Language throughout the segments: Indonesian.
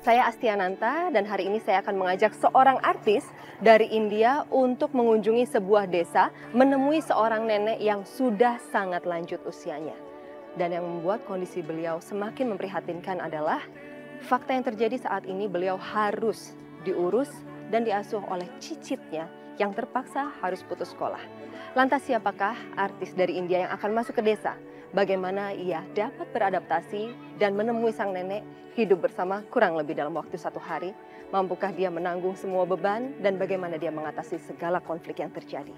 Saya Astiananta dan hari ini saya akan mengajak seorang artis dari India untuk mengunjungi sebuah desa, menemui seorang nenek yang sudah sangat lanjut usianya. Dan yang membuat kondisi beliau semakin memprihatinkan adalah fakta yang terjadi saat ini, beliau harus diurus dan diasuh oleh cicitnya yang terpaksa harus putus sekolah. Lantas siapakah artis dari India yang akan masuk ke desa? Bagaimana ia dapat beradaptasi dan menemui sang nenek, hidup bersama kurang lebih dalam waktu 1 hari? Mampukah dia menanggung semua beban dan bagaimana dia mengatasi segala konflik yang terjadi?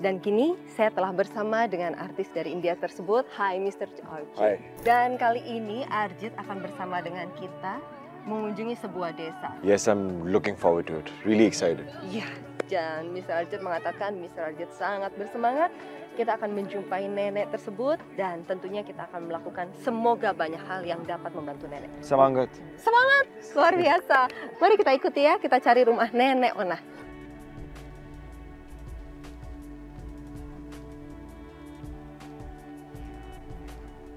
Dan kini saya telah bersama dengan artis dari India tersebut. Hai Mr. Arjit. Hai. Dan kali ini Arjit akan bersama dengan kita mengunjungi sebuah desa. Yes, I'm looking forward to it. Really excited. Iya, dan Mr. Arjit mengatakan Mr. Arjit sangat bersemangat. Kita akan menjumpai nenek tersebut dan tentunya kita akan melakukan semoga banyak hal yang dapat membantu nenek. Semangat. Semangat, luar biasa. Mari kita ikuti ya, kita cari rumah nenek Ona.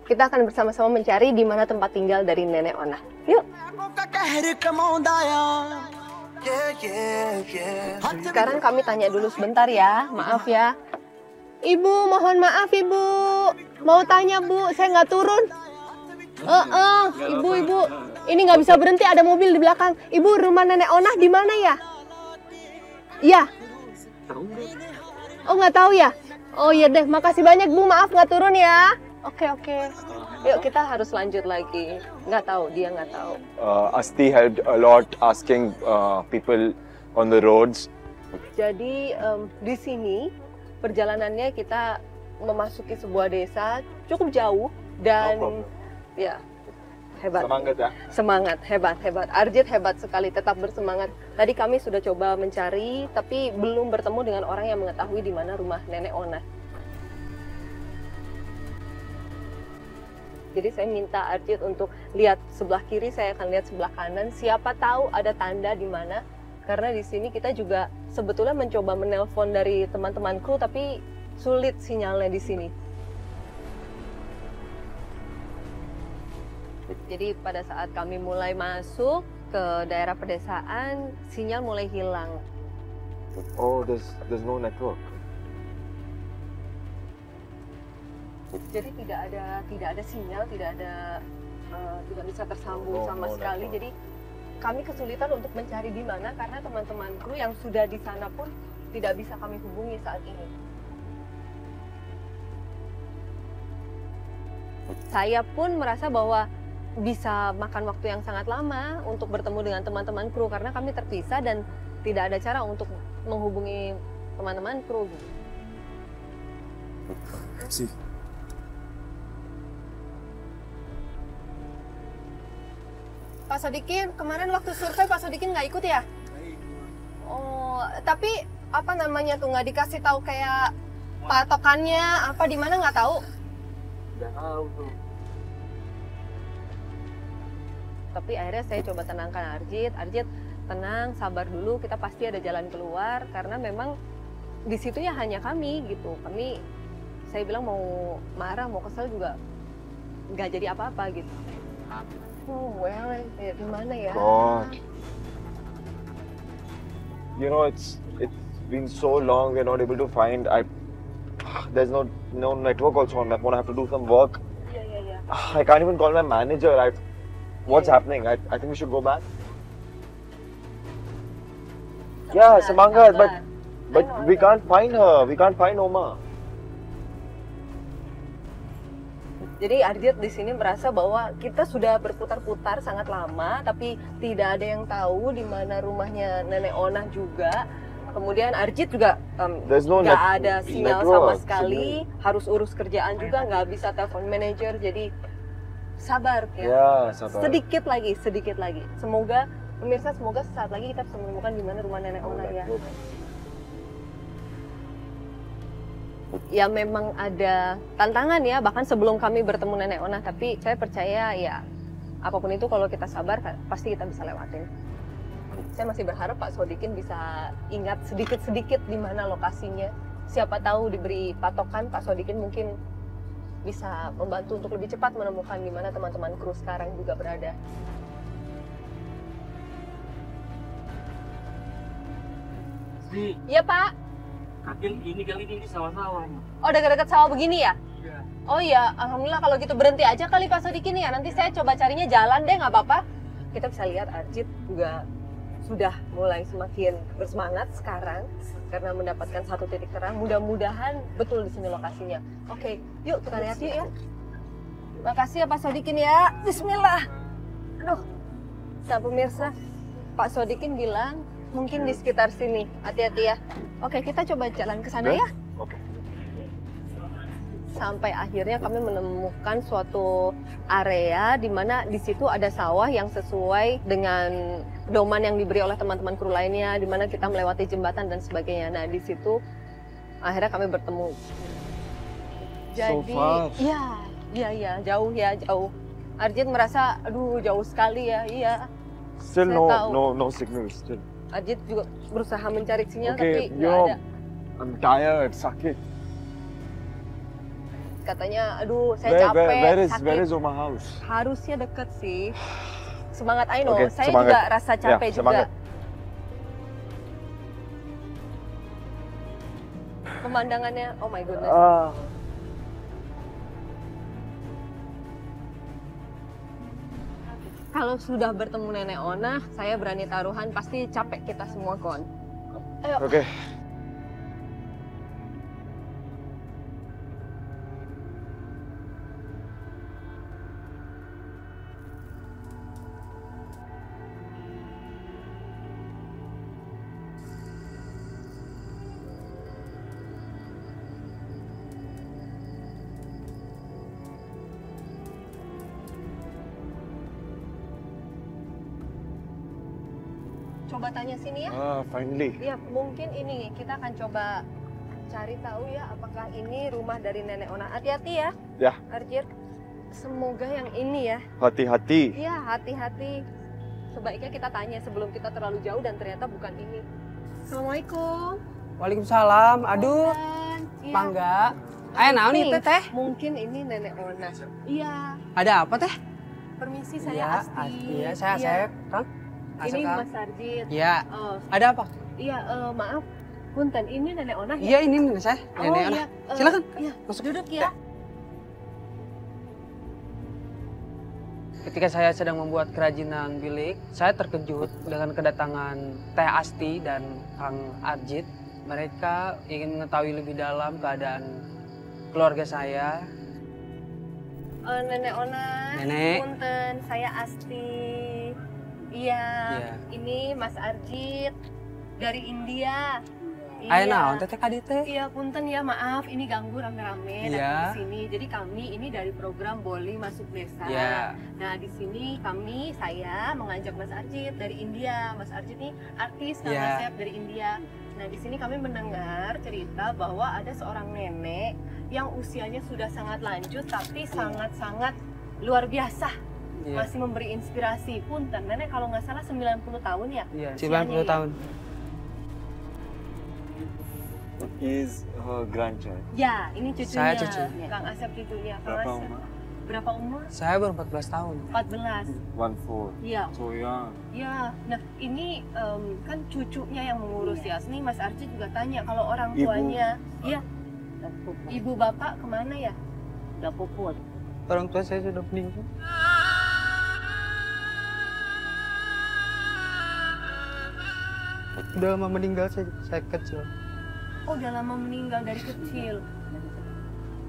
Kita akan bersama-sama mencari di mana tempat tinggal dari nenek Ona. Yuk. Sekarang kami tanya dulu sebentar ya, maaf ya. Ibu, mohon maaf Ibu. Mau tanya Bu, saya nggak turun. Ibu. Ini nggak bisa berhenti, ada mobil di belakang. Ibu, rumah nenek Ona di mana ya? Iya. Oh, nggak tahu ya? Oh iya deh, makasih banyak Bu, maaf nggak turun ya. Oke. Yuk kita harus lanjut lagi. Nggak tahu, dia nggak tahu. Asti helped a lot asking people on the roads. Jadi di sini perjalanannya kita memasuki sebuah desa cukup jauh dan ya hebat. Semangat ya. Semangat, hebat. Arjit hebat sekali, tetap bersemangat. Tadi kami sudah coba mencari tapi belum bertemu dengan orang yang mengetahui di mana rumah nenek Ona. Jadi saya minta Arjit untuk lihat sebelah kiri, saya akan lihat sebelah kanan. Siapa tahu ada tanda di mana. Karena di sini kita juga sebetulnya mencoba menelpon dari teman-teman kru, tapi sulit sinyalnya di sini. Jadi pada saat kami mulai masuk ke daerah pedesaan, sinyal mulai hilang. Oh, there's no network. Jadi tidak ada sinyal, tidak bisa tersambung sama sekali. Jadi kami kesulitan untuk mencari di mana karena teman-teman kru yang sudah di sana pun tidak bisa kami hubungi saat ini. Saya pun merasa bahwa bisa makan waktu yang sangat lama untuk bertemu dengan teman-teman kru karena kami terpisah dan tidak ada cara untuk menghubungi teman-teman kru. Sih. Pak Sodikin, kemarin waktu survei Pak Sodikin nggak ikut ya? Oh, tapi apa namanya tuh nggak dikasih tahu kayak patokannya apa di mana nggak tahu? Nggak tahu tuh. Tapi akhirnya saya coba tenangkan Arjit tenang, sabar dulu, kita pasti ada jalan keluar karena memang di situ ya hanya kami gitu. Saya bilang mau marah, mau kesel juga nggak jadi apa-apa gitu. Oh, well, di mana ya? God. You know, it's been so long. We're not able to find. There's no network also on my phone. I have to do some work. Yeah. I can't even call my manager. What's happening? I think we should go back. Yeah, semangat, but we can't find her. We can't find Oma. Jadi Arjit di sini merasa bahwa kita sudah berputar-putar sangat lama, tapi tidak ada yang tahu di mana rumahnya nenek Ona juga. Kemudian Arjit juga nggak ada sinyal sama sekali, harus urus kerjaan juga, nggak bisa telepon manajer. Jadi sabar ya. Sabar. Sedikit lagi. Semoga pemirsa, sesaat lagi kita bisa menemukan di mana rumah nenek Ona ya. Ya memang ada tantangan ya, bahkan sebelum kami bertemu nenek Ona, tapi saya percaya ya apapun itu kalau kita sabar pasti kita bisa lewatin. Saya masih berharap Pak Sodikin bisa ingat sedikit-sedikit di mana lokasinya. Siapa tahu diberi patokan Pak Sodikin mungkin bisa membantu untuk lebih cepat menemukan di mana teman-teman kru sekarang juga berada. Asli, Iya Pak. kali ini sawah-sawah. Oh dekat-dekat sawah begini ya? Iya. Oh iya, alhamdulillah kalau gitu berhenti aja kali Pak Sodikin ya. Nanti saya coba carinya jalan deh, nggak apa-apa. Kita bisa lihat Arjit juga sudah mulai semakin bersemangat sekarang karena mendapatkan satu titik terang. Mudah-mudahan betul di sini lokasinya. Oke, yuk kita lihat yuk ya. Makasih ya Pak Sodikin ya. Bismillah. Aduh. Nah pemirsa, Pak Sodikin bilang mungkin di sekitar sini. Hati-hati ya. Oke, kita coba jalan ke sana ya. Okay. Sampai akhirnya kami menemukan suatu area di mana di situ ada sawah yang sesuai dengan pedoman yang diberi oleh teman-teman kru lainnya, di mana kita melewati jembatan dan sebagainya. Nah, di situ akhirnya kami bertemu. Jadi, iya, jauh. Arjit merasa, aduh jauh sekali ya, iya. Still Saya tahu. no signal still. Arjit juga berusaha mencari sinyal Okay, tapi nggak ada. I'm tired, sakit. Katanya, aduh saya capek, sakit. Where is Oma house? Harusnya deket sih. Semangat, I know. Oke, Saya semangat. juga rasa capek Ya, juga. semangat. Pemandangannya, oh my goodness. Kalau sudah bertemu Nenek Ona, saya berani taruhan pasti capek kita semua, Kon. Ayo. Okay. Coba tanya sini ya. Finally. Ya, mungkin ini kita akan coba cari tahu ya apakah ini rumah dari Nenek Ona. Hati-hati ya. Ya. Arjit. Semoga yang ini ya. Hati-hati. Iya, hati-hati. Sebaiknya kita tanya sebelum kita terlalu jauh dan ternyata bukan ini. Assalamualaikum. Waalaikumsalam. Aduh, Punten. Iya. Mangga. Ayo naon nih teh? Mungkin ini Nenek Ona. Iya. Ada apa teh? Permisi, saya Iya, Asti. Iya, saya Asep. Kang? Asep, Ini Kang. Mas Arjit. Iya. Oh, Ada apa? iya, maaf. Punten, ini Nenek Ona ya? Iya, ini nih saya. Nenek Ona. iya. Silakan. Iya, Masuk. duduk ya. Ketika saya sedang membuat kerajinan bilik, saya terkejut dengan kedatangan Teh Asti dan Kang Arjit. Mereka ingin mengetahui lebih dalam keadaan keluarga saya. Nenek Ona. Nenek. Punten, saya Asti. Iya, Iya. ini Mas Arjit dari India. Ayo naon teh kadi teh? Iya, punten ya, maaf ini ganggu rame-rame Iya. datang ke sini. Jadi kami ini dari program Boli Masuk Desa. Iya. Nah, di sini saya mengajak Mas Arjit dari India. Mas Arjit nih artis Kang Iya. Asep dari India. Nah, di sini kami mendengar cerita bahwa ada seorang nenek yang usianya sudah sangat lanjut tapi sangat-sangat luar biasa. Iya. Masih memberi inspirasi. Punten, nenek kalau nggak salah 90 tahun ya? Iya, usianya 90 ya? tahun. He's her grandchild. Ya, ini cucunya. Saya cucu. Kang Asep cucunya. Kang Berapa Asep. umur? Berapa umur? Saya baru 14 tahun. 14. 1-4. Iya. So young. Ya, nah ini kan cucunya yang mengurus ya. Ini Mas Arjit juga tanya kalau orang Ibu. tuanya, iya, ibu bapak kemana ya? Udah puput. Orang tua saya sudah meninggal. Udah lama meninggal saya kecil. Oh, udah lama meninggal dari kecil.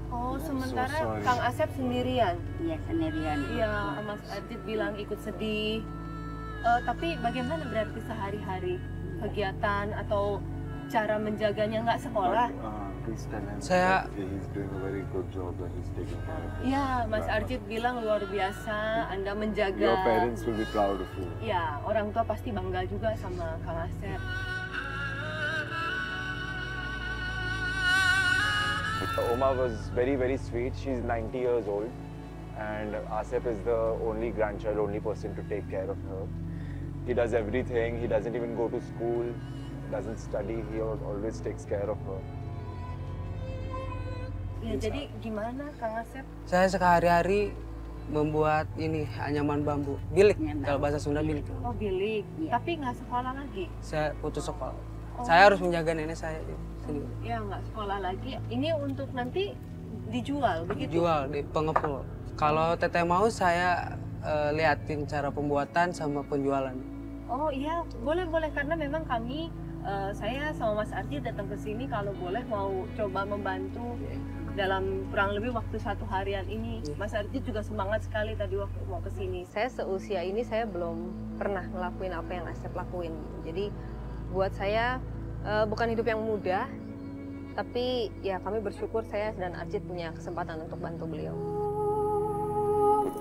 Oh, sementara sorry. Kang Asep sendirian. Iya sendirian. Iya, Mas Arjit bilang ikut sedih. Tapi bagaimana berarti sehari-hari kegiatan atau cara menjaganya nggak sekolah? Please tell him Saya- that he's doing a very good job that he's taking care of you. Iya, Mas Arjit bilang luar biasa Anda menjaga. Your parents will be proud of you. Ya, orang tua pasti bangga juga sama Kang Asep. Oma was very, very sweet. She's 90 years old. And Asep is the only grandchild, only person to take care of her. He does everything. He doesn't even go to school, doesn't study. He always takes care of her. Ya, jadi gimana Kang Asep? Saya sehari-hari membuat ini anyaman bambu, bilik Nyaman. kalau bahasa Sunda bilik. Oh, bilik. Iya. Tapi nggak sekolah lagi. Saya putus sekolah. Saya harus menjaga nenek saya sendiri. Ya nggak sekolah lagi. Ini untuk nanti dijual begitu? Jual di pengepul. Kalau teteh mau saya liatin cara pembuatan sama penjualan. Oh iya, boleh karena memang kami saya sama Mas Arji datang ke sini kalau boleh mau coba membantu dalam kurang lebih waktu 1 harian ini. Mas Arji juga semangat sekali tadi waktu mau ke sini. Saya seusia ini saya belum pernah ngelakuin apa yang Asep lakuin. Jadi buat saya bukan hidup yang mudah, tapi ya kami bersyukur saya dan Arjit punya kesempatan untuk bantu beliau.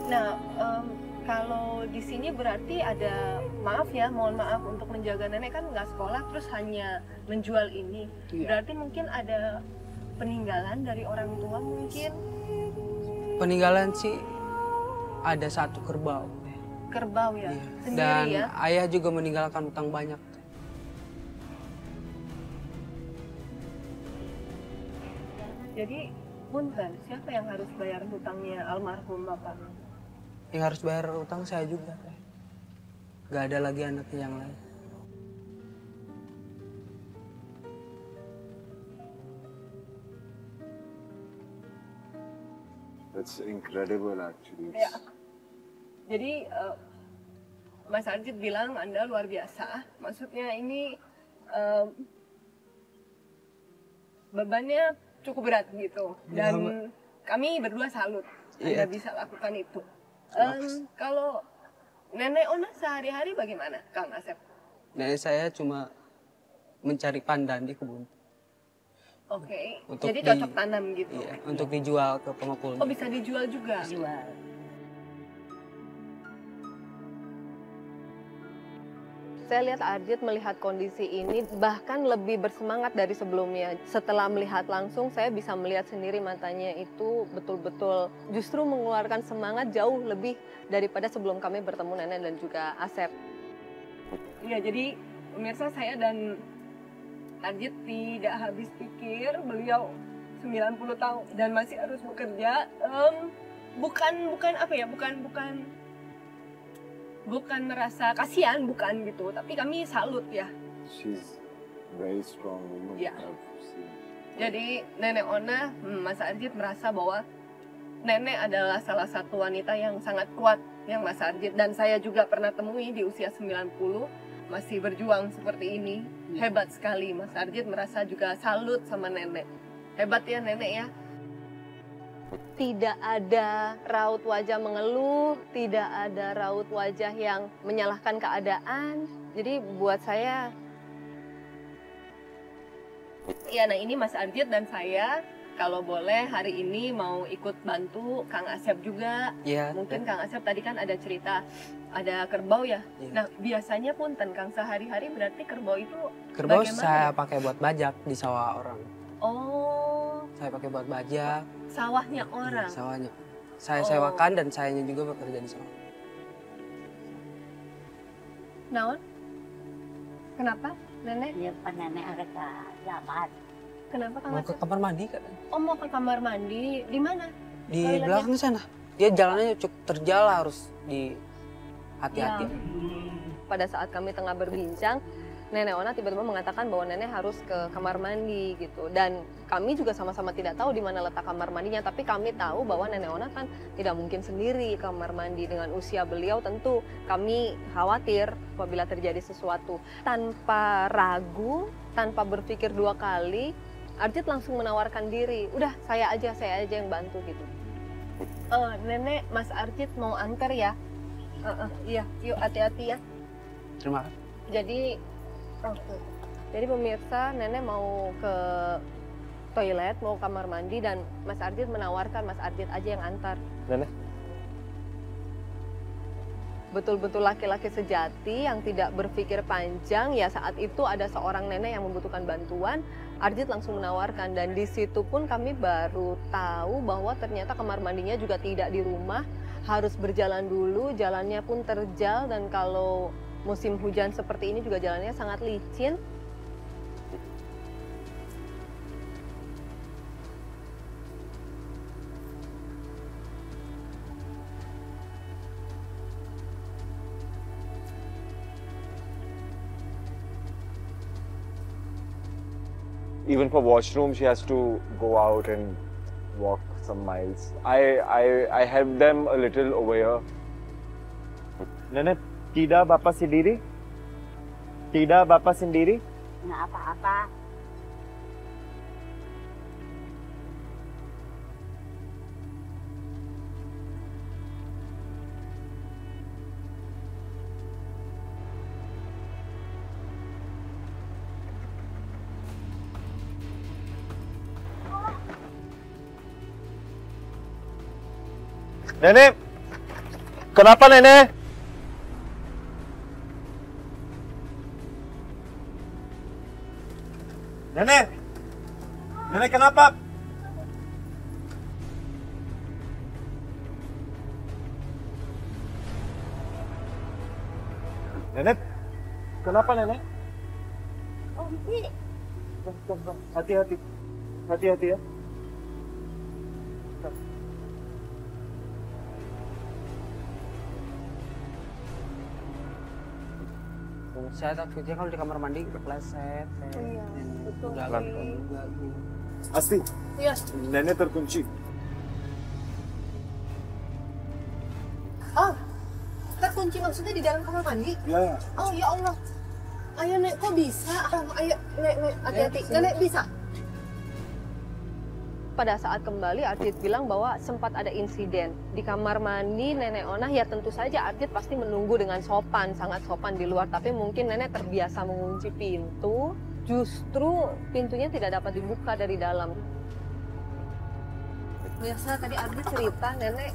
Nah, kalau di sini berarti ada, maaf ya, mohon maaf untuk menjaga nenek kan nggak sekolah terus hanya menjual ini. Berarti mungkin ada peninggalan dari orang tua mungkin? Peninggalan sih ada 1 kerbau. Kerbau ya? Iya. Sendiri Dan ya? ayah juga meninggalkan utang banyak. Jadi, punten, siapa yang harus bayar hutangnya almarhum Bapak? Yang harus bayar utang saya juga. Gak ada lagi anaknya yang lain. That's incredible actually. Ya. Jadi Mas Arjit bilang Anda luar biasa. Maksudnya ini bebannya cukup berat gitu. Dan kami berdua salut Anda bisa lakukan itu. Kalau Nenek Ona sehari-hari bagaimana, Kang Asep? Nenek saya cuma mencari pandan di kebun. Oke, Untuk jadi cocok tanam gitu. Iya, untuk dijual ke pengepul. Oh, bisa dijual juga? Jual. Saya lihat Arjit melihat kondisi ini bahkan lebih bersemangat dari sebelumnya. Setelah melihat langsung, saya bisa melihat sendiri matanya itu betul-betul justru mengeluarkan semangat jauh lebih daripada sebelum kami bertemu Nenek dan juga Asep. Iya, jadi pemirsa, saya dan Arjit tidak habis pikir, beliau 90 tahun dan masih harus bekerja. Bukan apa ya, bukan merasa kasihan, bukan gitu, tapi kami salut ya. She's very strong woman. Yeah. I've seen. Jadi Nenek Ona, Mas Arjit merasa bahwa Nenek adalah salah satu wanita yang sangat kuat yang Mas Arjit dan saya juga pernah temui di usia 90 masih berjuang seperti ini. Hebat sekali. Mas Arjit merasa juga salut sama Nenek. Hebat ya Nenek ya. Tidak ada raut wajah mengeluh, tidak ada raut wajah yang menyalahkan keadaan. Jadi buat saya, ya nah ini Mas Arjit dan saya kalau boleh hari ini mau ikut bantu Kang Asep juga. Iya. Mungkin Kang Asep tadi kan ada cerita ada kerbau ya. Iya. Nah biasanya punten Kang sehari-hari berarti kerbau itu Kerbau bagaimana? saya pakai buat bajak di sawah orang. Oh, Saya pakai buat bajak. sawahnya orang. Sawahnya. Saya Oh. sewakan dan sayanya juga bekerja di sawah. Naon? Kenapa, Nenek? Dia nenek ada ke lamar. Kenapa Kang Mau ke Asep? kamar mandi kan? Oh mau ke kamar mandi, di mana? Di Toiletnya? belakang sana. Dia jalannya cukup terjal, harus di hati-hati. Ya. Pada saat kami tengah berbincang, Nenek Ona tiba-tiba mengatakan bahwa Nenek harus ke kamar mandi gitu. Dan kami juga sama-sama tidak tahu di mana letak kamar mandinya, tapi kami tahu bahwa Nenek Ona kan tidak mungkin sendiri ke kamar mandi dengan usia beliau. Tentu kami khawatir apabila terjadi sesuatu. Tanpa ragu, tanpa berpikir 2 kali, Arjit langsung menawarkan diri. Udah, saya aja yang bantu gitu. Nenek, Mas Arjit mau antar ya? Iya, yuk hati-hati ya. Terima kasih. Jadi pemirsa, Nenek mau ke toilet, mau kamar mandi dan Mas Arjit menawarkan Mas Arjit aja yang antar. Nenek. Betul-betul laki-laki sejati yang tidak berpikir panjang. Ya saat itu ada seorang nenek yang membutuhkan bantuan, Arjit langsung menawarkan dan di situ pun kami baru tahu bahwa ternyata kamar mandinya juga tidak di rumah, harus berjalan dulu, jalannya pun terjal dan kalau musim hujan seperti ini juga jalannya sangat licin. Even for washroom, she has to go out and walk some miles. I help them a little over here. Nenek, tidak bapak sendiri? Tidak bapak sendiri? Nggak apa-apa. Nenek, kenapa nenek? Nenek, nenek kenapa? Nenek, kenapa nenek? Oh, ini. Hati-hati, hati-hati ya. Saya takutnya kalau di kamar mandi kepleset. Iya, betul. Asti, Iya. nenek terkunci. Oh, terkunci maksudnya di dalam kamar mandi? Ya. Oh ya Allah. Ayo Nek, kok bisa? Oh, ayo Nek, hati-hati. Nenek bisa. Pada saat kembali, Ardit bilang bahwa sempat ada insiden di kamar mandi Nenek Onah. Ya tentu saja Ardit pasti menunggu dengan sopan, sangat sopan di luar. Tapi mungkin Nenek terbiasa mengunci pintu, justru pintunya tidak dapat dibuka dari dalam. Biasa tadi Ardit cerita Nenek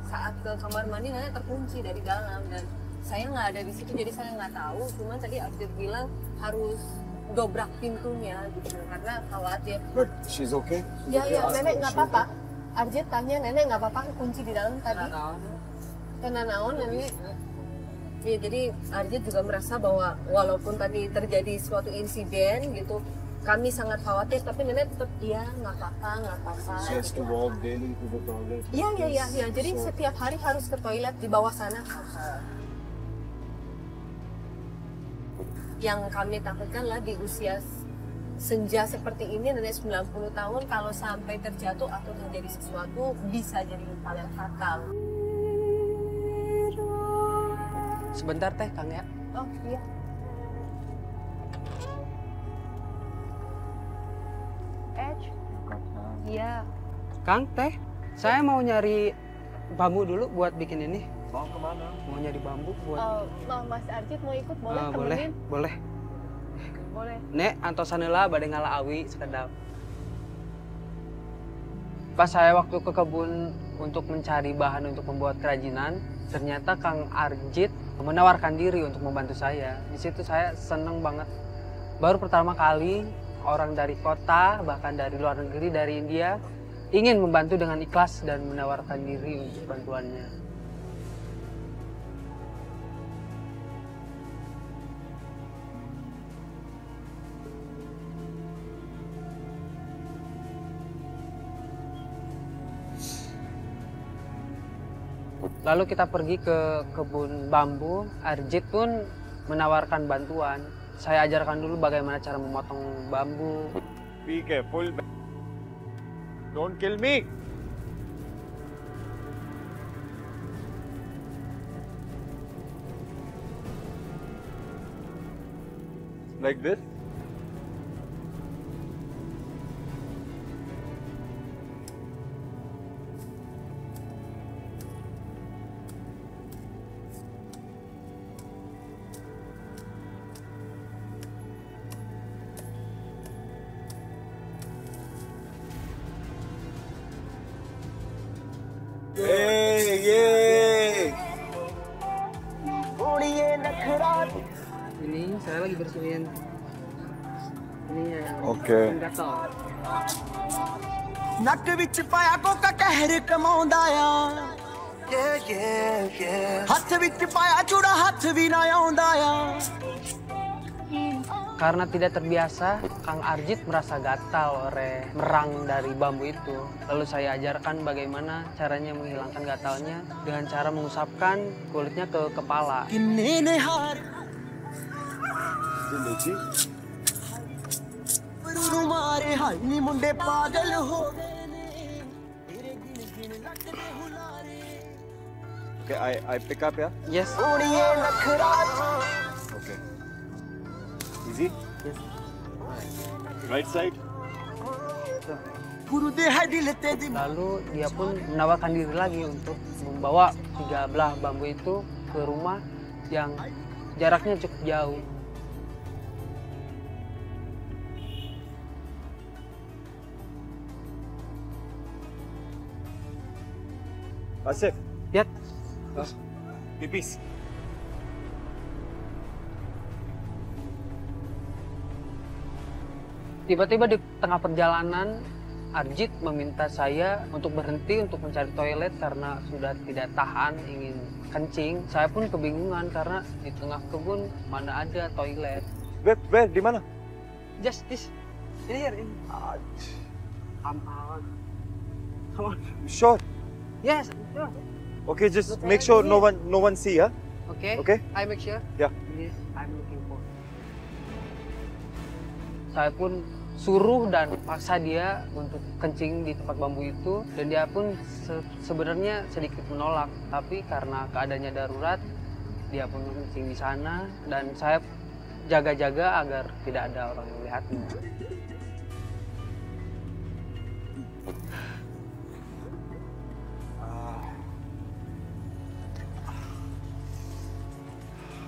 saat ke kamar mandi Nenek terkunci dari dalam dan saya nggak ada di situ jadi saya nggak tahu. Cuman tadi Ardit bilang harus dobrak pintunya gitu karena khawatir. She's okay? Ya Nenek nggak apa-apa. Ardit tanya Nenek nggak apa-apa kunci di dalam tadi. Karena naon Nenek. Ya, jadi Ardit juga merasa bahwa walaupun tadi terjadi suatu insiden gitu, kami sangat khawatir tapi Nenek tetap nggak apa-apa. She has to walk daily to the toilet. Iya. Jadi setiap hari harus ke toilet di bawah sana. Yang kami takutkanlah di usia senja seperti ini, Nenek 90 tahun, kalau sampai terjatuh atau terjadi sesuatu, bisa jadi hal yang fatal. Sebentar teh, Kang ya. Oh iya. Iya. Kang, teh, saya mau nyari bambu dulu buat bikin ini. Mau kemana? Mau nyari bambu buat... Mas Ardit mau ikut boleh boleh, temenin? boleh. Boleh. Nek, antosan heula bade ngala awi sekedap. Pas saya waktu ke kebun untuk mencari bahan untuk membuat kerajinan, ternyata Kang Arjit menawarkan diri untuk membantu saya. Di situ saya seneng banget. Baru pertama kali orang dari kota, bahkan dari luar negeri, dari India, ingin membantu dengan ikhlas dan menawarkan diri untuk bantuannya. Lalu kita pergi ke kebun bambu, Arjit pun menawarkan bantuan. Saya ajarkan dulu bagaimana cara memotong bambu. Be careful. Don't kill me. Like this? Ini saya lagi bersihin. Ini yang Okay. gatal. ਨੱਕ ਵਿੱਚ ਪਾਇਆ ਕੋਕਾ ਕਹਿਰ ਕਮਾਉਂਦਾ ਆ ਹੱਥ ਵਿੱਚ ਪਾਇਆ ਚੂੜਾ ਹੱਥ ਵੀ ਨਾ ਆਉਂਦਾ ਆ Karena tidak terbiasa, Kang Arjit merasa gatal oleh merang dari bambu itu. Lalu saya ajarkan bagaimana caranya menghilangkan gatalnya dengan cara mengusapkan kulitnya ke kepala. ਕਿੰਨੇ ਨੇ ਹਾਰ तुम्हारे हाय नी मुंडे पागल हो गए ने तेरे गिन गिन लगदे हुलारे Okay, I pick up, yeah? Yes. सोनिए नखरा Okay. Easy? Yes. Right side? गुरु दे है दिल ते दी Lalu dia pun menawarkan diri lagi untuk membawa 3 belah bambu itu ke rumah yang jaraknya cukup jauh. Asif, Lihat, pipis. tiba-tiba di tengah perjalanan Arjit meminta saya untuk berhenti untuk mencari toilet karena sudah tidak tahan ingin kencing. Saya pun kebingungan karena di tengah kebun mana ada toilet. Where? Di mana? Just this. Ini. Come on. Sure. Yes. Sure. Okay, just make sure no one see, yeah? Okay. Okay? I make sure. Yeah. This I'm looking for. Saya pun suruh dan paksa dia untuk kencing di tempat bambu itu dan dia pun sebenarnya sedikit menolak, tapi karena keadaannya darurat dia pun kencing di sana dan saya jaga-jaga agar tidak ada orang yang melihatnya.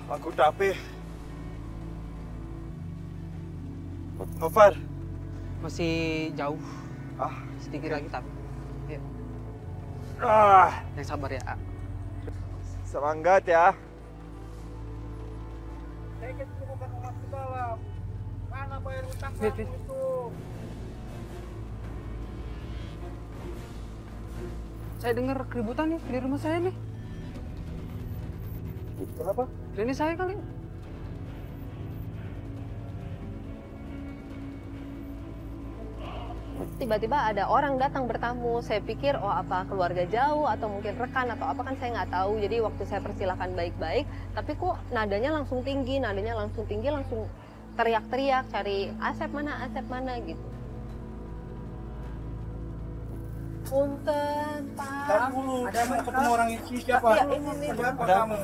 Aku capek. How far? Masih jauh, Ah, sedikit lagi tapi. Ya, yang sabar ya. semangat ya. Wait. Saya dengar keributan nih di rumah saya nih. Kenapa? Ini saya kali. Tiba-tiba ada orang datang bertamu. Saya pikir, oh apa keluarga jauh atau mungkin rekan atau apa, kan saya nggak tahu. Jadi waktu saya persilahkan baik-baik, tapi kok nadanya langsung tinggi, langsung teriak-teriak cari Asep mana gitu. Punten, Pak. Ada mau ketemu orang itu siapa? Ya, ini. Siapa kamu?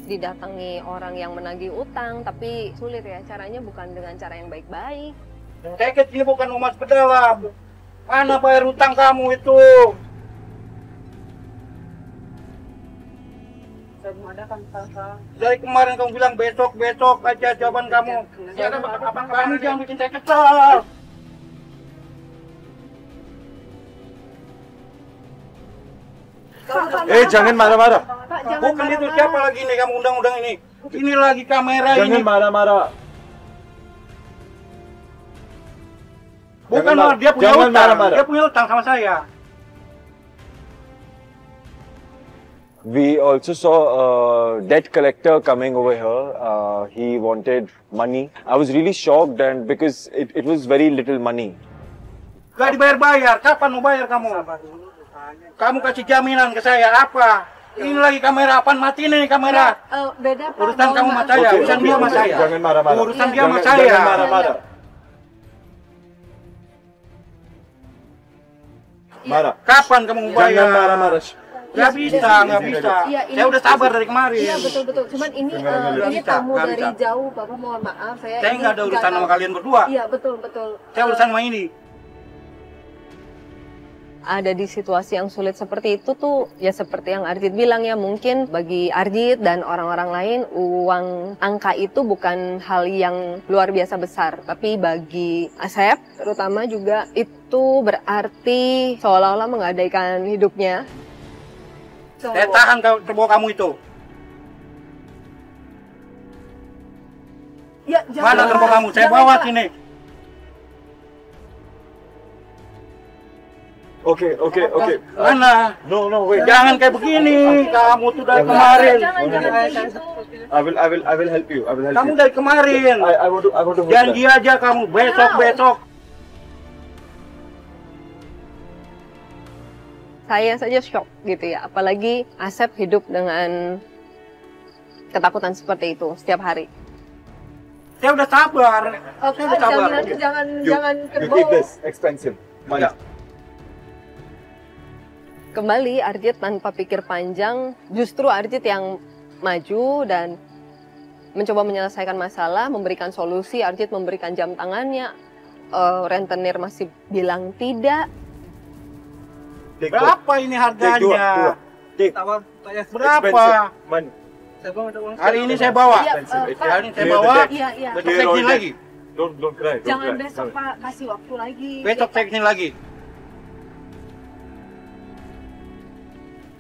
Didatangi orang yang menagih utang, tapi sulit ya, caranya bukan dengan cara yang baik-baik. Saya kecil bukan umat pedalam. Mana bayar utang kamu itu? Saya mengadakan tangka. Dari kemarin kamu bilang besok aja jawaban kamu. Ya, kamu jangan bikin saya kesal. Jangan marah-marah. Pak, jangan Bukan itu siapa lagi nih kamu undang-undang ini? Ini lagi kamera ini. Jangan marah-marah. Bukan Jangan dia punya jangan utang. marah-marah. Dia punya utang sama saya. We also saw a debt collector coming over here. He wanted money. I was really shocked, and because it was very little money. Gak dibayar-bayar. Kapan mau bayar kamu? Kamu kasih jaminan ke saya apa? Ini lagi kamera, apaan mati nih kamera? Beda Pak. Urusan kamu sama saya, Oke, urusan oke, dia sama oke. saya. Jangan marah-marah. Urusan dia sama Jangan- saya. Jangan marah-marah. Marah. Kapan kamu mau bayar? Jangan marah-marah. Nggak bisa. Iya, ini- Saya udah sabar dari kemarin. Iya betul. Cuman ini Nggak ini bisa, tamu nggak dari bisa. jauh, Bapak mohon maaf. Saya Saya ini nggak ada urusan nggak sama tahu. kalian berdua. Iya betul. Saya urusan sama ini. Ada di situasi yang sulit seperti itu tuh, ya seperti yang Arjit bilang ya, mungkin bagi Arjit dan orang-orang lain uang angka itu bukan hal yang luar biasa besar, tapi bagi Asep terutama juga itu berarti seolah-olah menggadaikan hidupnya. Saya tahan terbawa kamu itu. Ya, Mana terbawa kamu? Saya bawa sini. Okay. Mana? No, wait. Jangan kayak begini. Kamu tuh dari kemarin. I will help you. Kamu dari kemarin. I want to help Janji aja kamu besok. Saya saja shock gitu ya, apalagi Asep hidup dengan ketakutan seperti itu setiap hari. Saya udah sabar. Saya udah sabar. Jangan You keep this expensive. Money. Kembali Arjit tanpa pikir panjang, justru Arjit yang maju dan mencoba menyelesaikan masalah, memberikan solusi. Arjit memberikan jam tangannya, rentenir masih bilang tidak. Berapa ini harganya? Berapa? Money. Hari ini saya bawa. Iya, Hari ini saya bawa. Iya. Besok saya kesini lagi. Don't cry. Don't Jangan cry. besok Pak, kasih waktu lagi. Besok saya kesini lagi.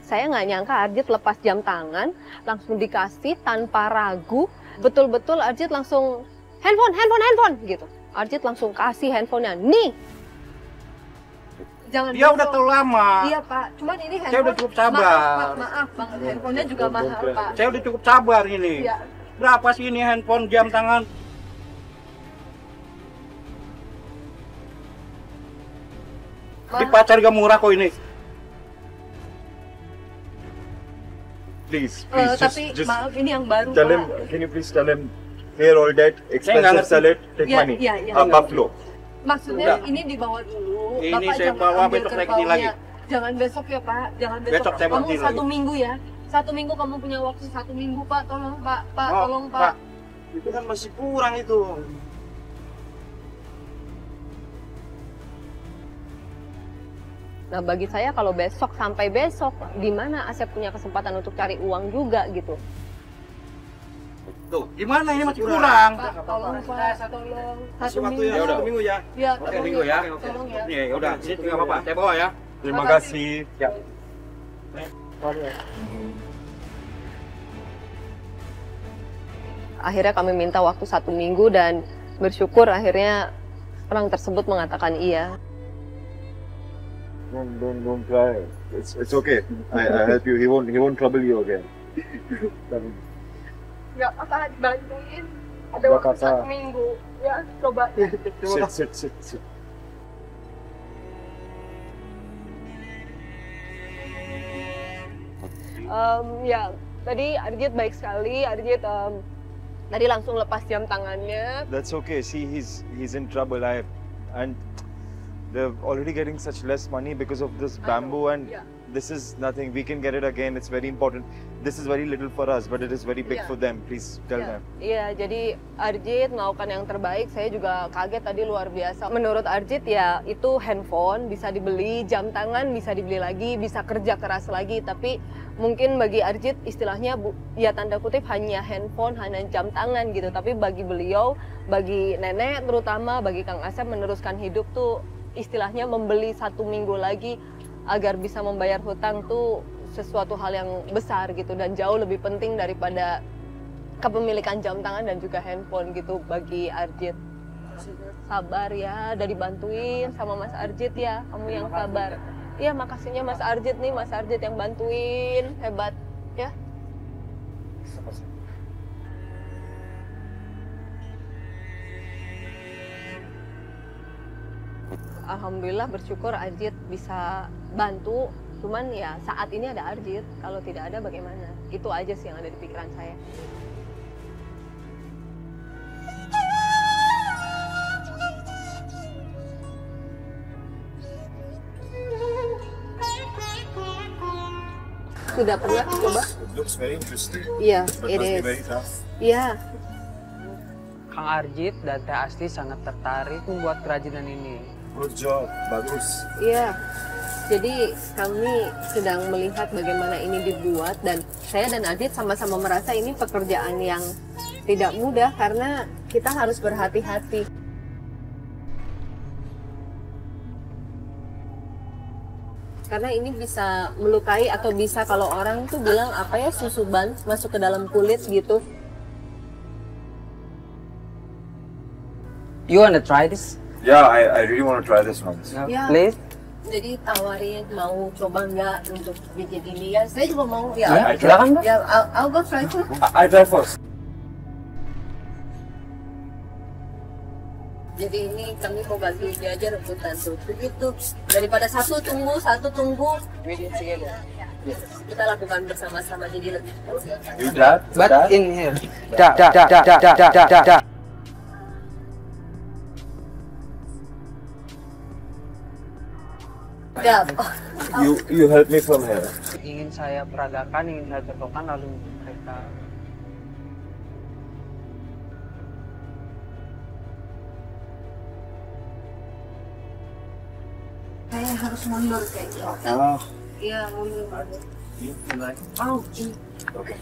Saya nggak nyangka Arjit lepas jam tangan, langsung dikasih tanpa ragu. Betul-betul Arjit langsung handphone gitu. Arjit langsung kasih handphonenya, nih. Jangan Dia udah terlalu lama. Iya Pak, cuman ini handphone. Saya udah cukup sabar. Maaf banget, handphonenya juga mahal Pak. Saya udah cukup sabar ini. Iya. Berapa sih ini handphone jam tangan? Di pasar gak murah kok ini. Please, Tapi maaf ini yang baru tell Pak. him. Can you please tell him? Here all that expensive ngerti. salad. Take Iya, money. iya. Buffalo. Maksudnya Udah. ini dibawa dulu. Ini Bapak saya jangan bawa, ambil besok saya kesini kerbaunya. lagi. Jangan besok ya Pak, jangan besok. Besok saya kamu kesini satu lagi. minggu ya. 1 minggu kamu punya waktu 1 minggu Pak, tolong Pak, Oh, tolong Pak. Itu kan masih kurang itu. Nah bagi saya kalau besok sampai besok, di mana Asep punya kesempatan untuk cari uang juga gitu. Tuh, gimana ini masih kurang? Pak, tolong Pak, tolong. Satu waktu minggu. ya, udah. Minggu ya. Ya, Oke, tolong minggu ya. Tolong ya. Nih, udah, sini tinggal Bapak, saya bawa ya. Terima kasih. Ya. Akhirnya kami minta waktu 1 minggu dan bersyukur akhirnya orang tersebut mengatakan iya. Don't cry. It's okay. I help you. He won't trouble you again. Nggak apa-apa, dibantuin. Ada Nggak waktu apa-apa. 1 minggu. Ya, coba. Sit. Ya, tadi Arjit baik sekali. Arjit tadi langsung lepas jam tangannya. That's okay. See, he's in trouble. And they're already getting such less money because of this bamboo, and Yeah. this is nothing. We can get it again. It's very important. This is very little for us, but it is very big Yeah. for them. Please tell Ya, them. iya, jadi Arjit melakukan yang terbaik. Saya juga kaget tadi, luar biasa. Menurut Arjit ya itu handphone bisa dibeli, jam tangan bisa dibeli lagi, bisa kerja keras lagi. Tapi mungkin bagi Arjit istilahnya ya tanda kutip hanya handphone, hanya jam tangan gitu. Tapi bagi beliau, bagi nenek terutama, bagi Kang Asep meneruskan hidup tuh istilahnya membeli 1 minggu lagi agar bisa membayar hutang tuh sesuatu hal yang besar gitu dan jauh lebih penting daripada kepemilikan jam tangan dan juga handphone gitu bagi Arjit. Sabar ya, udah dibantuin sama Mas Arjit ya, kamu yang sabar. Iya, makasihnya Mas Arjit nih, Mas Arjit yang bantuin, hebat ya. Alhamdulillah bersyukur Arjit bisa bantu, cuman ya saat ini ada Arjit, kalau tidak ada bagaimana? Itu aja sih yang ada di pikiran saya. Sudah pernah coba? It looks very interesting. Iya, But it must be is. very tough. Iya, Kang Arjit dan Teh Asti sangat tertarik membuat kerajinan ini. Good job. Bagus. iya. Jadi kami sedang melihat bagaimana ini dibuat dan saya dan Arjit sama-sama merasa ini pekerjaan yang tidak mudah karena kita harus berhati-hati. Karena ini bisa melukai atau bisa kalau orang tuh bilang apa ya, susuban masuk ke dalam kulit gitu. You wanna try this? Yeah, I really want to try this once. Ya. Please. Jadi tawarin mau coba nggak untuk bikin ini ya, saya juga mau ya. Ya, silakan Mbak. Ya, I'll go try too. I try first. Jadi ini kami mau bantu dia aja rebutan tuh. Begitu. Daripada satu tunggu. Kita lakukan bersama-sama jadi lebih. You dad? But in here. Da. Ya. You help me from here. Ingin saya peragakan, ingin saya contohkan, lalu mereka Saya harus mundur kayaknya. Ah. Iya, mundur. Oh. Okay.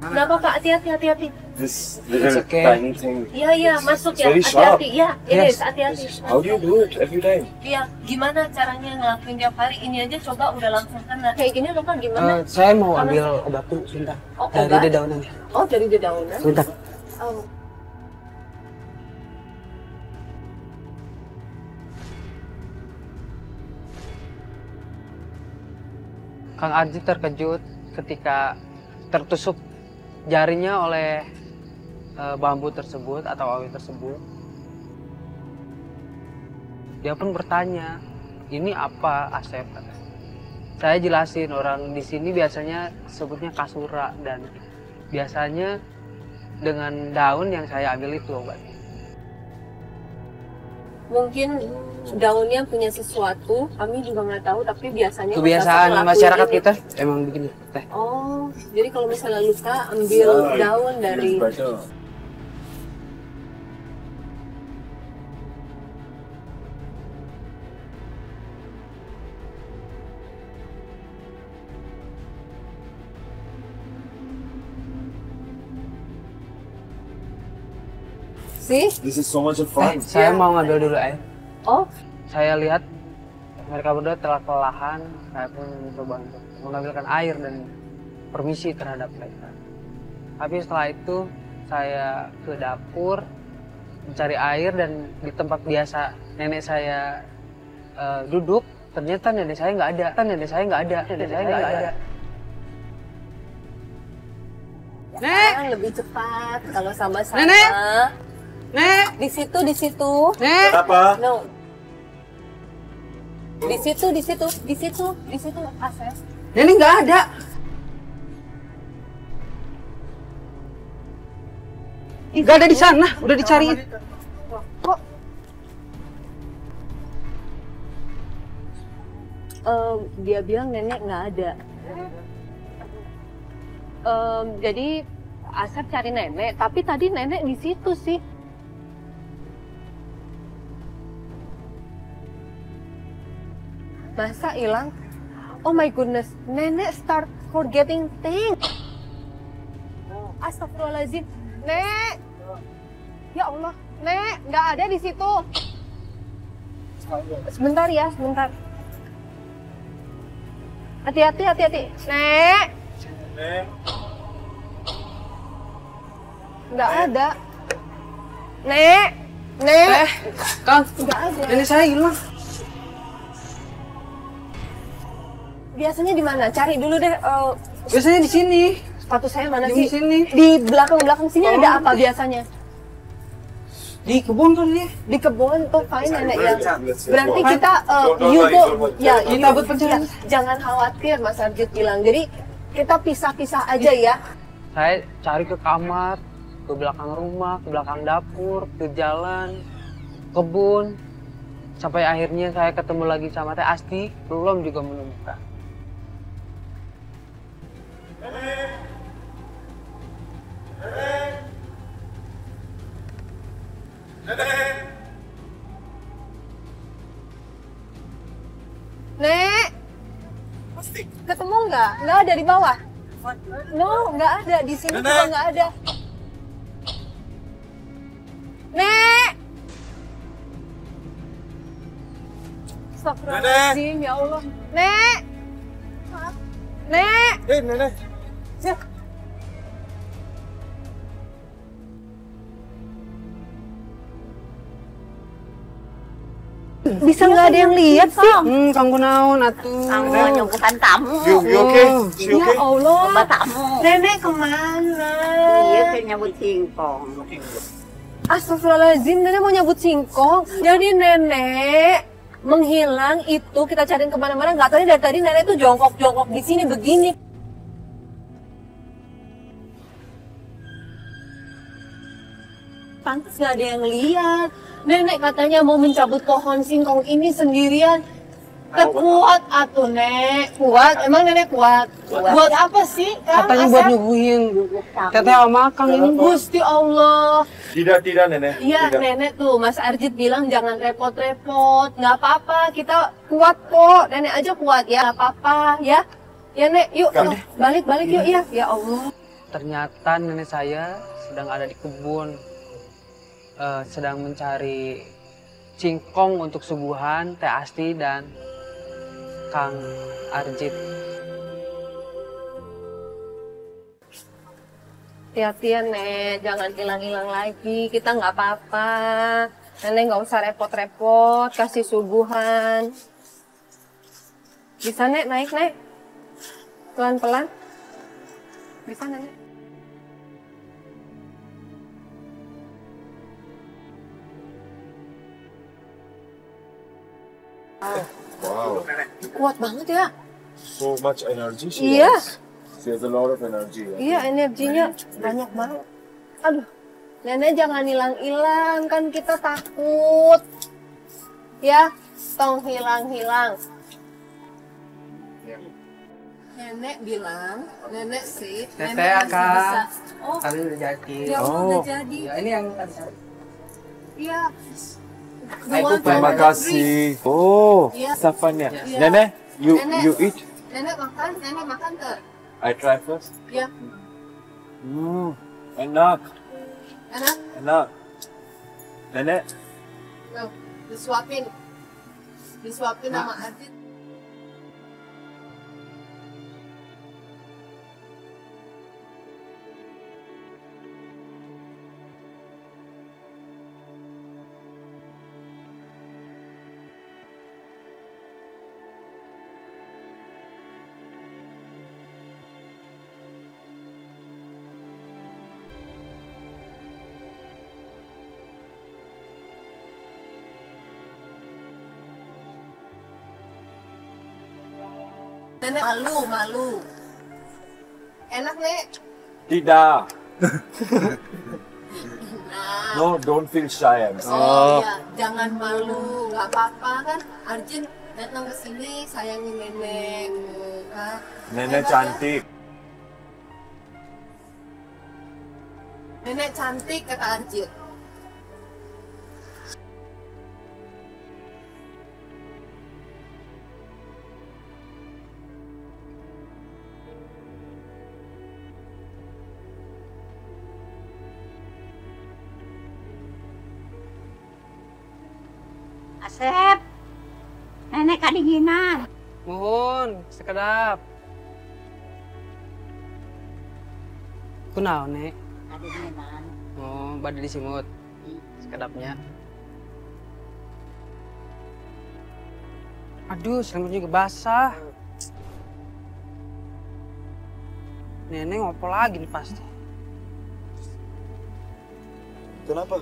Kenapa Pak? Hati-hati. This It's little okay. tiny thing. Iya, masuk ya. Very sharp. Hati-hati. Iya, Yes. hati-hati. How do you do it every time? Iya, gimana caranya ngelakuin tiap hari? Ini aja coba udah langsung kena. Kayak gini loh Pak, gimana? saya mau ambil obat dulu, sebentar. Oh, Dari obat? dedaunannya. Oh, dari dedaunan? Sebentar. Oh. Kang Arji terkejut ketika tertusuk jarinya oleh bambu tersebut atau awi tersebut. Dia pun bertanya, ini apa Asep? Saya jelasin, orang di sini biasanya sebutnya kasura dan biasanya dengan daun yang saya ambil itu obatnya. Mungkin daunnya punya sesuatu, kami juga nggak tahu, tapi biasanya Kebiasaan ngelakuin masyarakat ini. kita emang begini, teh. Oh, jadi kalau misalnya luka ambil daun dari sih. This is so much of fun. Saya mau ngambil dulu air. Oh, Saya lihat mereka berdua telah kelelahan, saya pun mencoba untuk mengambilkan air dan permisi terhadap mereka. Tapi setelah itu saya ke dapur mencari air dan di tempat biasa nenek saya duduk, ternyata nenek saya nggak ada. Nenek saya nggak ada. sekarang lebih cepat kalau sama-sama. Nenek! Nek, Di situ. Nek. Apa? No. Di situ, Asep. Nenek nggak ada. Nggak ada di sana, udah dicariin. Kok? Dia bilang nenek nggak ada. Jadi Asep cari nenek, tapi tadi nenek di situ sih. Masa hilang? Oh my goodness, nenek start forgetting things. Astagfirullahaladzim, Nek. Ya Allah, Nek, nggak ada di situ. Sebentar ya, sebentar. Hati-hati. Nek. Nggak ada. Nek. Kang, Nggak ada. nenek saya hilang. Biasanya di mana? Cari dulu deh. Biasanya di sini. Sepatu saya mana Di sih? sini. Di belakang sini ada apa biasanya? Di kebun kali ya. Di kebun tuh fine nenek ya. Let's Berarti walk. kita Don't you worry, go don't worry. ya Kita buat pencarian. ya, jangan khawatir Mas Arjit bilang. Jadi kita pisah-pisah aja ya. Saya cari ke kamar, ke belakang rumah, ke belakang dapur, ke jalan, kebun. Sampai akhirnya saya ketemu lagi sama Teh Asti, belum juga menemukan. Nek, ketemu nggak? Nggak ada di bawah. No, nggak ada di sini juga nggak ada. Nek. Astagfirullahaladzim, ya Allah. Nek. Nek. Nenek. Bisa nggak ada yang lihat sih? Kang Gunawan atuh. Kamu nyembuhkan tamu. You okay? She Ya okay? Allah. Obat tamu. Nenek kemana? Iya, kayak nyambut singkong. Astagfirullahaladzim, nenek mau nyabut singkong. Jadi nenek menghilang itu kita cariin kemana-mana. Nggak tahu dari tadi nenek tuh jongkok-jongkok di sini begini. pantas nggak ada yang lihat. Nenek katanya mau mencabut pohon singkong ini sendirian. Kuat atuh Nek, kuat. Emang Nenek kuat? Buat apa sih? Katanya buat nyuguhin teteh sama Kang ini. Gusti Allah. Tidak, Nenek. Iya, Tidak. Nenek tuh, Mas Arjit bilang jangan repot-repot. Nggak apa-apa, kita kuat kok. Nenek aja kuat ya, nggak apa-apa ya. Ya Nek, yuk, balik yuk ya. Ya Allah. Ternyata nenek saya sedang ada di kebun, sedang mencari singkong untuk suguhan Teh Asti dan Kang Arjit. Hati-hati ya Nek, jangan hilang-hilang lagi. Kita nggak apa-apa. Nenek nggak usah repot-repot, kasih suguhan. Bisa Nek, naik Nek. Pelan-pelan. Bisa Nenek. Wow. Kuat banget ya. So much energy she Iya. has. She has a lot of energy. Iya, energinya banyak banget. Aduh, Nenek jangan hilang-hilang, kan kita takut. Ya, tong hilang-hilang. Nenek bilang, Nenek sih, Teteh, Nenek masih Kak. bisa. Oh, Kali udah jadi. ya udah jadi. Ya, ini yang Iya. Terima kasih. Oh, Iya. safannya. Iya. Nenek, Nenek. you eat. Nenek makan tuh. I try first. Ya, Enak. enak. Nenek. Tuh, disuapin. Disuapin sama Arjit. Nenek malu. Enak Nek. Tidak. Nah. No, don't feel shy. I'm saying. Oh iya, jangan malu, nggak apa-apa kan. Arjun datang ke sini sayangin Nenek, kan. Nenek cantik. Nenek cantik kata Arjun. Asep, nenek kedinginan. Mohon, sekedap. Kunaon, Nek? Kedinginan. Oh, bade disimut. Sekedapnya. Aduh, selimut juga basah. Nenek ngopo lagi nih pasti. Kenapa?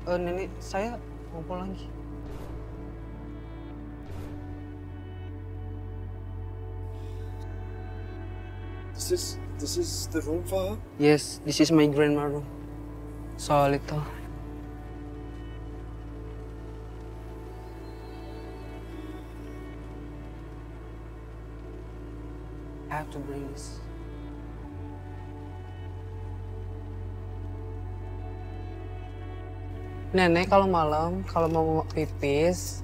Nenek saya ngopo lagi. This is the room for her? Yes, this is my grandma room. So little. I have to bring this. Nenek kalau malam, kalau mau pipis,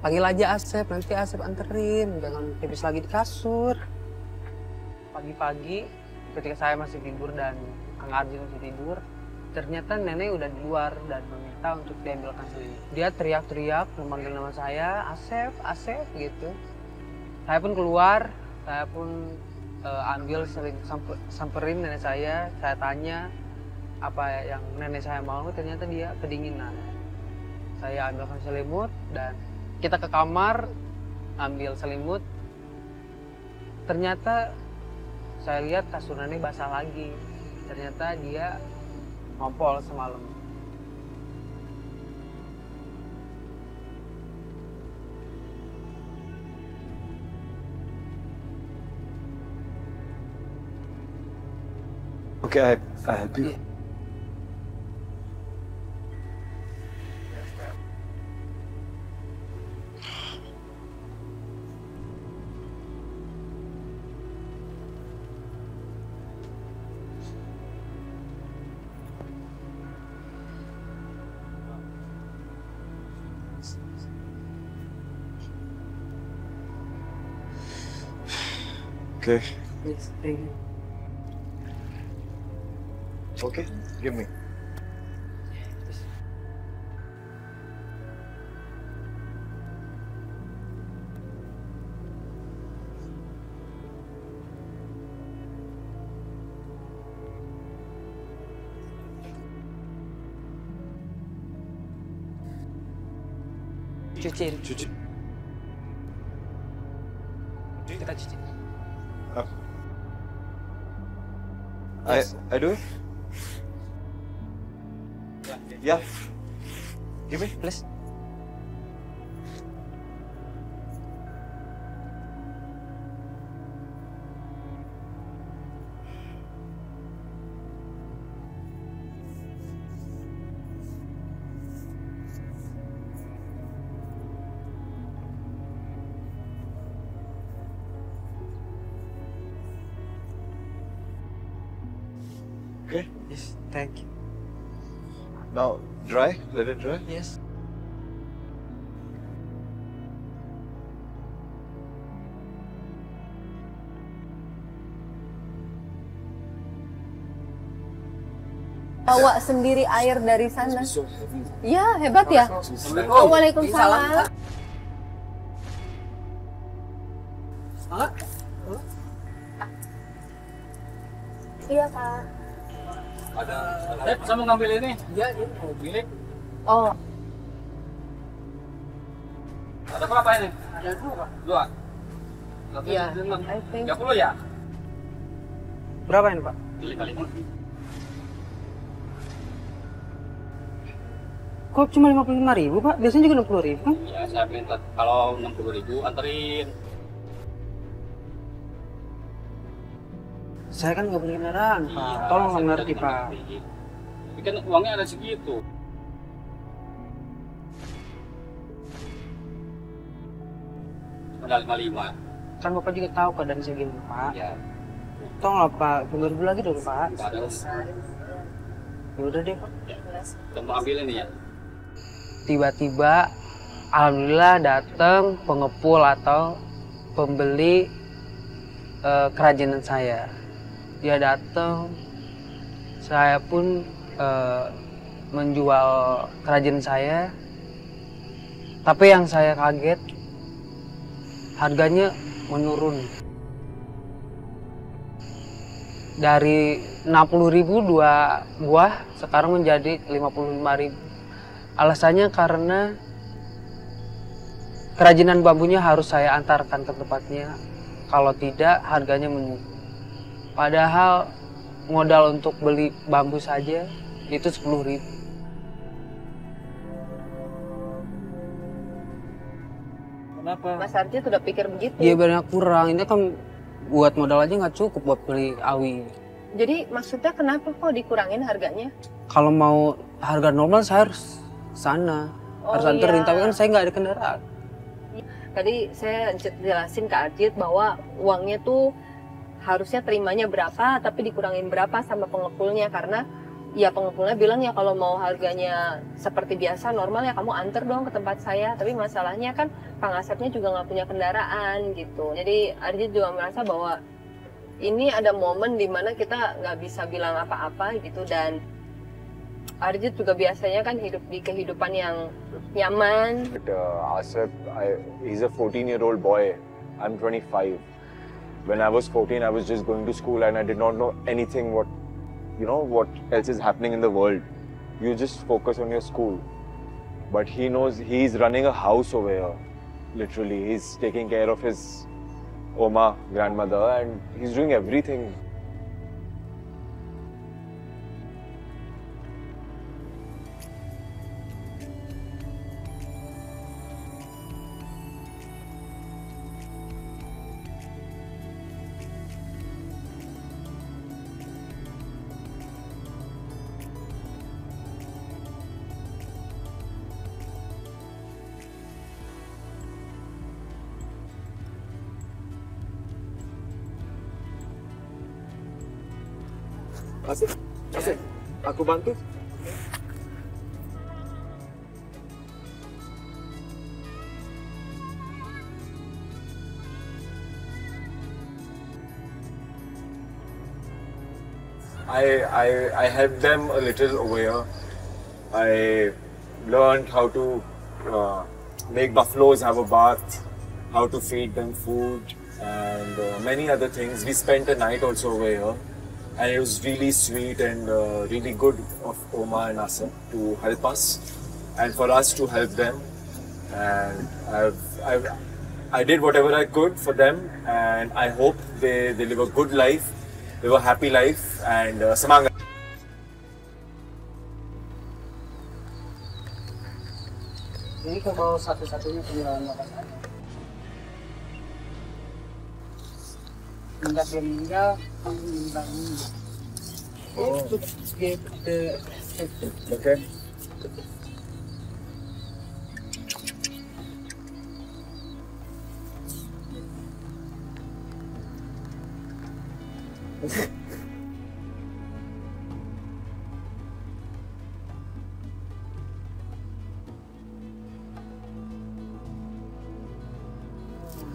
panggil aja Asep, nanti Asep anterin. Jangan pipis lagi di kasur. Pagi-pagi, ketika saya masih tidur dan Kang Arjun masih tidur, ternyata nenek udah di luar dan meminta untuk diambilkan selimut. Dia teriak-teriak memanggil nama saya, Asep, Asep gitu. Saya pun keluar, saya pun ambil selimut, samperin nenek saya tanya apa yang nenek saya mau, ternyata dia kedinginan. Saya ambilkan selimut dan kita ke kamar, ambil selimut. Ternyata saya lihat kasur nenek basah lagi. Ternyata dia ngompol semalam. Okay, I help you. Okay. Yes, thank you. Okay, give me. Cuciin. Cuci. Kita cuci. I do it? Yeah. Give me. Please. Okay. Yes, thank you. Now dry. Let it dry. Yes. Bawa sendiri air dari sana. Ya, hebat ya. Oh, waalaikumsalam. Iya, Kak. Saya mau ngambil ini. Iya, mau bilik. Oh, Ada berapa ini? Ada dua. iya. I think 30 ya? Berapa ini, Pak? Pilih kali ini. Kok cuma 55.000, Pak? Biasanya juga 60.000 kan? Ya, saya minta kalau 60.000 anterin. Saya kan nggak punya kendaraan, Pak. Tolong ngerti, Pak. Tapi kan uangnya ada segitu. Ada 55. Kan Bapak juga tahu keadaan saya gimana, Pak. Ya, Tolong Pak, tunggu dulu lagi dulu, Pak. nggak ada. Ya udah deh, Pak. Kita mau ambil ini ya. Tiba-tiba, alhamdulillah datang pengepul atau pembeli kerajinan saya. Dia datang, saya pun menjual kerajinan saya. Tapi yang saya kaget, harganya menurun. Dari 60.000 dua buah, sekarang menjadi 55.000. Alasannya karena kerajinan bambunya harus saya antarkan ke tempatnya. Kalau tidak, harganya menurun. Padahal modal untuk beli bambu saja itu 10.000. Kenapa? Mas Arjit udah pikir begitu. Dia banyak kurang, ini kan buat modal aja nggak cukup buat beli awi. Jadi maksudnya kenapa kok dikurangin harganya? Kalau mau harga normal saya harus sana, harus anterin, iya. tapi kan saya nggak ada kendaraan. Tadi saya jelasin ke Arjit bahwa uangnya tuh harusnya terimanya berapa, tapi dikurangin berapa sama pengepulnya karena ya pengepulnya bilang ya kalau mau harganya seperti biasa normal ya kamu anter dong ke tempat saya. Tapi masalahnya kan Kang Asepnya juga nggak punya kendaraan gitu. Jadi Arjit juga merasa bahwa ini ada momen dimana kita nggak bisa bilang apa-apa gitu, dan Arjit juga biasanya kan hidup di kehidupan yang nyaman. But Asif, he's a 14-year-old boy. I'm 25. When I was 14, I was just going to school and I did not know anything what else is happening in the world. You just focus on your school. But he knows he's running a house over here. Literally, he's taking care of his Oma, grandmother, and he's doing everything. Asif, aku bantu. I helped them a little over here. I learned how to make buffaloes have a bath, how to feed them food, and many other things. We spent a night also over here, and it was really sweet and really good of Oma and Asif to help us, and for us to help them. And I did whatever I could for them, and I hope they live a good life, live a happy life, and semangat. Ini kalau satu-satunya penyerahan bapak saya. Sejak dia meninggal, kami membangun. Okay.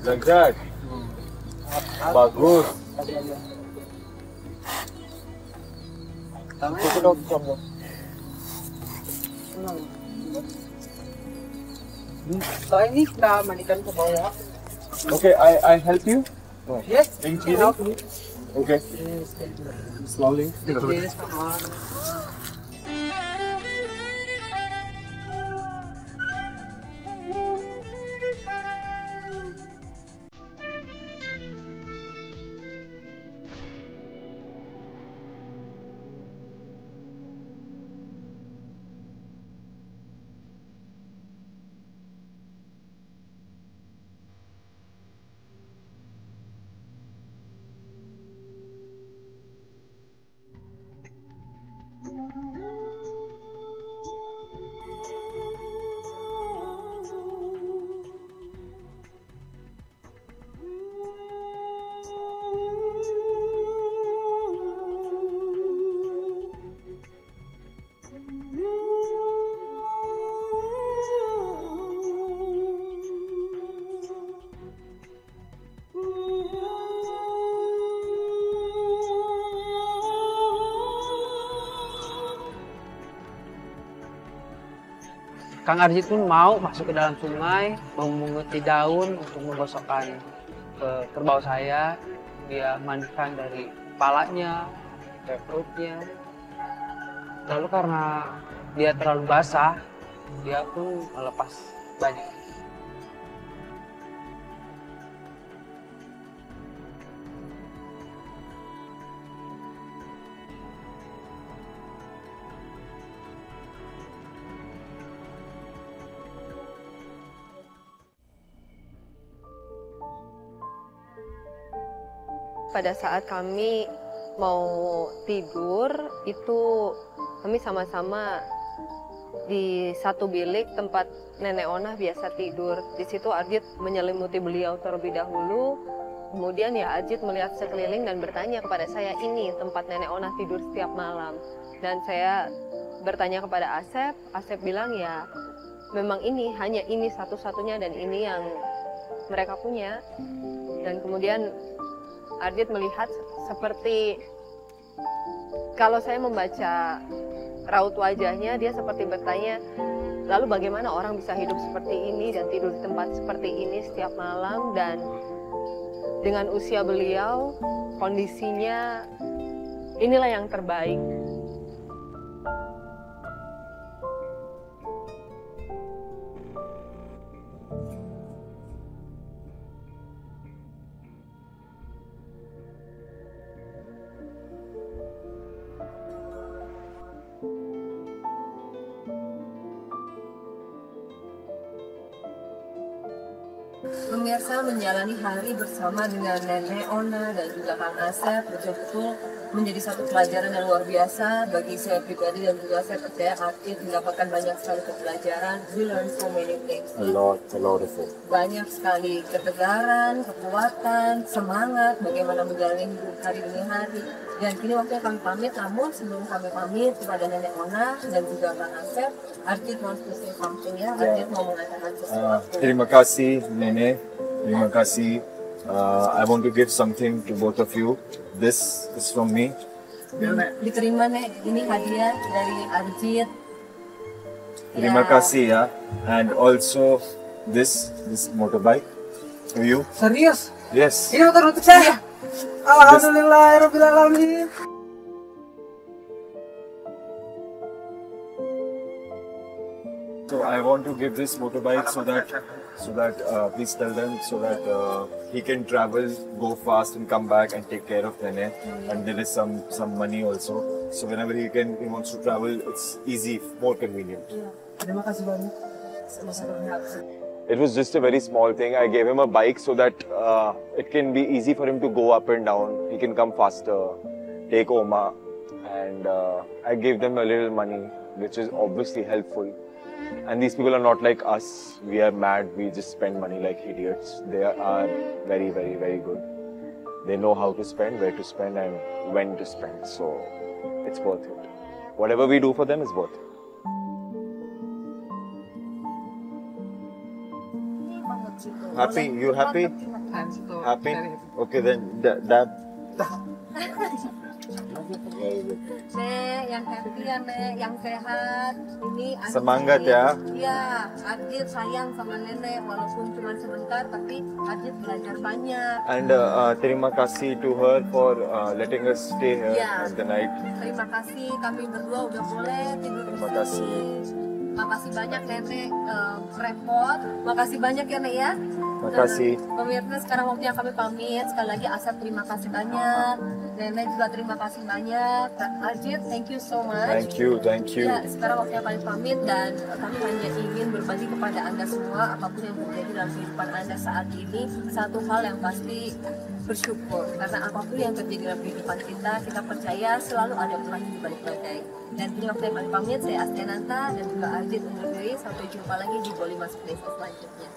Like that. Bagus. So ini kita mandikan ke bawah. Okay, I help you. Yes, In can help cleaning? me. Okay. Slowly. Yes, come on. Kang Arjit pun mau masuk ke dalam sungai, memunguti daun untuk menggosokkan ke kerbau saya. Dia mandikan dari kepalanya, ke perutnya. Lalu karena dia terlalu basah, dia pun melepas banyak. Pada saat kami mau tidur, itu kami sama-sama di satu bilik tempat Nenek Ona biasa tidur. Di situ Arjit menyelimuti beliau terlebih dahulu. Kemudian ya Arjit melihat sekeliling dan bertanya kepada saya, ini tempat Nenek Ona tidur setiap malam. Dan saya bertanya kepada Asep, Asep bilang ya memang ini, hanya ini satu-satunya dan ini yang mereka punya. Dan kemudian Arjit melihat seperti, kalau saya membaca raut wajahnya, dia seperti bertanya, lalu bagaimana orang bisa hidup seperti ini dan tidur di tempat seperti ini setiap malam, dan dengan usia beliau, kondisinya inilah yang terbaik. Pemirsa, menjalani hari bersama dengan Nenek Ona dan juga Kang Asep betul-betul menjadi satu pelajaran yang luar biasa bagi saya pribadi, dan juga saya percaya Arjit mendapatkan banyak sekali pelajaran. We learn so many things. A lot of it. Banyak sekali ketegaran, kekuatan, semangat, bagaimana menjalani hidup hari demi hari. Dan kini waktunya kami pamit, namun sebelum kami pamit kepada Nenek Ona dan juga Kang Asep, Arjit wants to say something ya. Arjit mau mengatakan sesuatu. Terima kasih Nenek, terima kasih. I want to give something to both of you. This is from me. Diterima Nek, ini hadiah dari Arjit. Terima kasih ya. And also this motorbike for you. Serius? Yes. Ini motor untuk saya. Alhamdulillahirobbilalamin. So I want to give this motorbike so that please tell them so that he can travel, go fast and come back and take care of Nene. And there is some money also. So whenever he wants to travel, it's easy, more convenient. Terima kasih banyak. It was just a very small thing. I gave him a bike so that it can be easy for him to go up and down. He can come faster, take Oma, and I gave them a little money, which is obviously helpful. And these people are not like us. We are mad. We just spend money like idiots. They are very, very, very good. They know how to spend, where to spend, and when to spend. So it's worth it. Whatever we do for them is worth it. Happy? You happy? Happy? Okay then, Dad. Nek, yang happy ya Nek, yang sehat. Ini Arjit. Semangat ya. Iya, Arjit sayang sama Nenek walaupun cuma sebentar, tapi Arjit belajar banyak. And terima kasih to her for letting us stay here Yeah. at the night. Terima kasih, kami berdua udah boleh tidur di Terima sini. kasih. Makasih banyak Nenek, repot. Makasih banyak ya Nek ya. Terima kasih. Pemirsa, sekarang waktunya kami pamit. Sekali lagi Asep terima kasih banyak. Nenek juga terima kasih banyak. Arjit, thank you so much. Thank you, thank you. Ya, sekarang waktunya kami pamit dan kami hanya ingin berbagi kepada Anda semua apapun yang terjadi dalam kehidupan Anda saat ini. Satu hal yang pasti, bersyukur. Karena apapun yang terjadi dalam kehidupan kita, kita percaya selalu ada pelangi di balik badai. Dan ini waktunya kami pamit, saya Astiananta dan juga Arjit undur diri. Sampai jumpa lagi di Bolimas Desa selanjutnya.